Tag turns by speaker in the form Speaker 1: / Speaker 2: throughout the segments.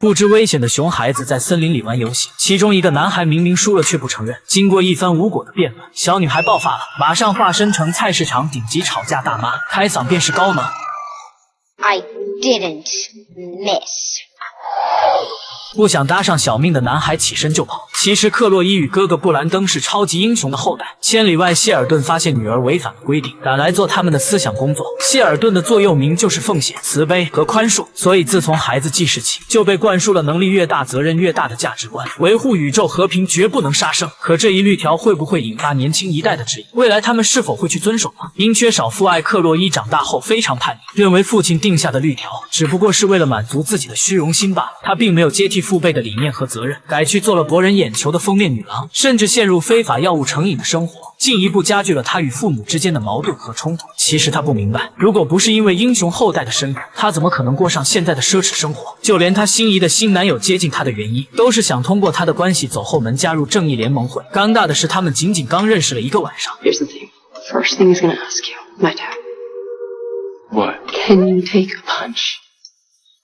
Speaker 1: 不知危险的熊孩子在森林里玩游戏，其中一个男孩明明输了却不承认。经过一番无果的辩论，小女孩爆发了，马上化身成菜市场顶级吵架大妈，开嗓便是高能。
Speaker 2: I didn't miss.
Speaker 1: 不想搭上小命的男孩起身就跑。其实克洛伊与哥哥布兰登是超级英雄的后代。千里外，谢尔顿发现女儿违反了规定，赶来做他们的思想工作。谢尔顿的座右铭就是奉献、慈悲和宽恕，所以自从孩子记事起，就被灌输了能力越大责任越大的价值观，维护宇宙和平绝不能杀生。可这一律条会不会引发年轻一代的质疑？未来他们是否会去遵守呢？因缺少父爱，克洛伊长大后非常叛逆，认为父亲定下的律条只不过是为了满足自己的虚荣心罢了。他并没有接替父辈的理念和责任，改去做了博人眼球的封面女郎，甚至陷入非法药物成瘾的生活，进一步加剧了他与父母之间的矛盾和冲突。其实他不明白，如果不是因为英雄后代的身份，他怎么可能过上现在的奢侈生活？就连他心仪的新男友接近他的原因，都是想通过他的关系走后门加入正义联盟会。尴尬的是，他们仅仅刚认识了1个晚上。
Speaker 3: Here's the thing. First thing he's gonna ask you, my dad.
Speaker 4: What?
Speaker 3: Can you take a punch?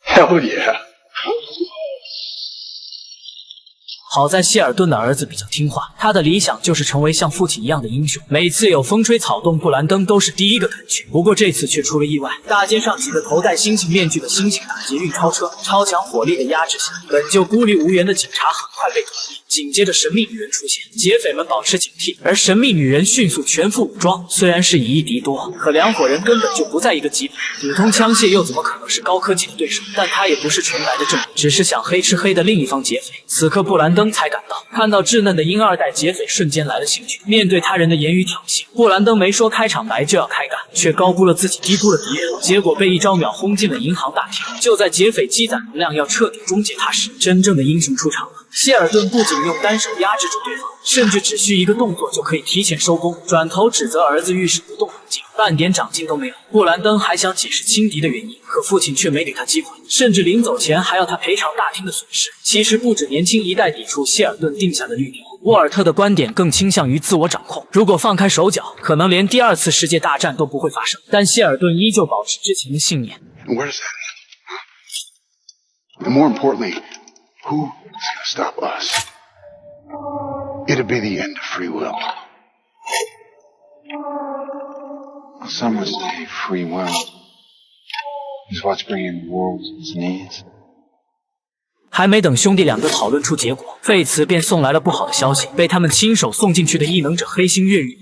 Speaker 4: Hell yeah.
Speaker 1: 好在谢尔顿的儿子比较听话，他的理想就是成为像父亲一样的英雄。每次有风吹草动，布兰登都是第一个赶去。不过这次却出了意外，大街上几个头戴猩猩面具的猩猩打劫运钞车，超强火力的压制下，本就孤立无援的警察很快被团灭。紧接着神秘女人出现，劫匪们保持警惕，而神秘女人迅速全副武装。虽然是以一敌多，可两伙人根本就不在一个级别，普通枪械又怎么可能是高科技的对手？但他也不是纯白的正义，只是想黑吃黑的另一方劫匪。此刻布兰登才赶到，看到稚嫩的婴二代劫匪，瞬间来了兴趣。面对他人的言语挑衅，布兰登没说开场白就要开干，却高估了自己，低估了敌人，结果被一招秒轰进了银行大厅。就在劫匪积攒能量要彻底终结他时，真正的英雄出场了。谢尔顿不仅用单手压制住对方，甚至只需一个动作就可以提前收工，转头指责儿子遇事不动脑筋，半点长进都没有。布兰登还想解释轻敌的原因，可父亲却没给他机会，甚至临走前还要他赔偿大厅的损失。其实不止年轻一代抵触谢尔顿定下的律条，沃尔特的观点更倾向于自我掌控。如果放开手脚，可能连第2次世界大战都不会发生。但谢尔顿依旧保持之前的信念。
Speaker 4: Where does that end? And more importantly, who is going to stop us? It'll be the end of free will.
Speaker 5: Some would say free will is what's bringing the world to its knees.
Speaker 1: 还没等兄弟2个讨论出结果，费茨便送来了不好的消息，被他们亲手送进去的异能者黑星越狱